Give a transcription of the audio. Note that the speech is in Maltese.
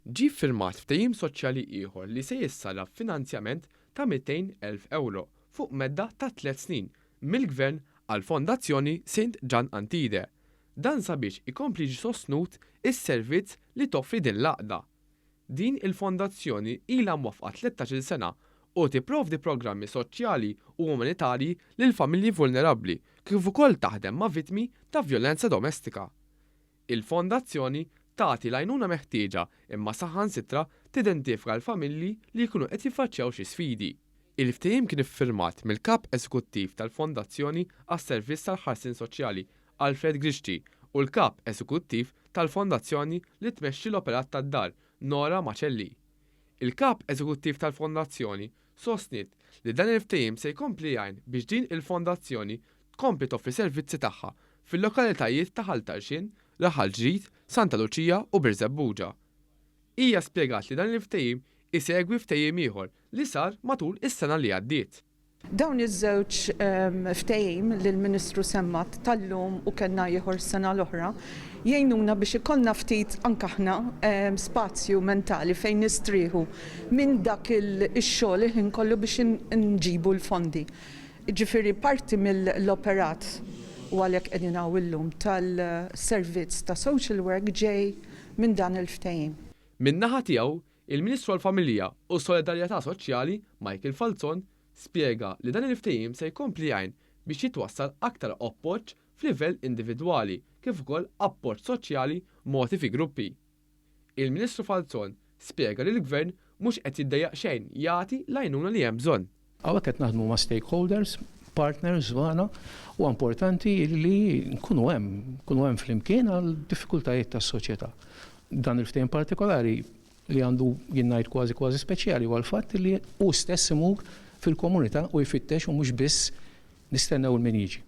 Ġie ffirmat ftehim soċjali ieħor li se jissala finanzjament ta' 200,000 euro fuq medda ta' 3 snin mill-Gvern għal Fondazzjoni St. John Antide. Dan sabiex ikompli jiġi sostnut is-servizz li toffri din l-għaqda. Din il-fondazzjoni ilha mwaffqa 13-il sena u tipprovdi programmi soċjali u umanitarji lil familji vulnerabbli kif ukoll taħdem ma' vittmi ta' vjolenza domestika. Il-fondazzjoni tagħti l-għajnuna meħtieġa imma saħansitra tidentifika l-familji li jkunu qed jiffaċċjaw xi sfidi. Il-ftehim kien iffirmat mill-Kap Eżekuttiv tal-Fondazzjoni għas-Servizz tal-Ħarsien Soċjali Alfred Grixti u l-Kap Eżekuttiv tal-Fondazzjoni li tmexxi l-operat tad-dar Nora Macelli. Il-Kap Eżekuttiv tal-Fondazzjoni sostniet li dan il-ftehim se jkompli jgħin biex din il-fondazzjoni tkompli toffri servizzi tagħha fil-lokalitajiet ta' Ħaltarxin, Raħal Ġdid, Santa Luċija u Birzebbuġa. Hija spjegat li dan il-ftehim isegwi ftehim ieħor li sar matul is-sena li għaddiet. Dawn iż-żewġ ftehim li l-Ministru semmat tal-lum u kellna ieħor sena l-oħra jgħinuna biex ikollna ftit anke aħna spazju mentali fejn nistrieħu minn dak ix-xogħol ħin kollu biex nġibu l-fondi. Ġifieri parti mill-operat u għalhekk qegħdin hawn illum tal-servizz ta' social work ġej minn dan il-ftehim. Min-naħa tiegħu, il-Ministru għall-Familja u s-Solidarjetà Soċjali Michael Falzon spjega li dan il-ftehim se jkompli jgħin biex jitwassal aktar appoġġ f'livell individwali kif ukoll appoġġ soċjali mogħti fi gruppi. Il-Ministru Falzon spjega li l-Gvern mhux qed jiddejjaq xejn jagħti l-għajnuna li hemm bżonn. Hawnhekk qed naħdmu ma' stakeholders, partners żgħana u importanti li nkunu hemm flimkien għal diffikultajiet tas-soċjetà. Dan il-ftehim partikolari li għandu jinnajt kważi speċjali għal fatt li hu stess imur fil-komunità u jfittex u mhux biss nistennew il-min jiġi.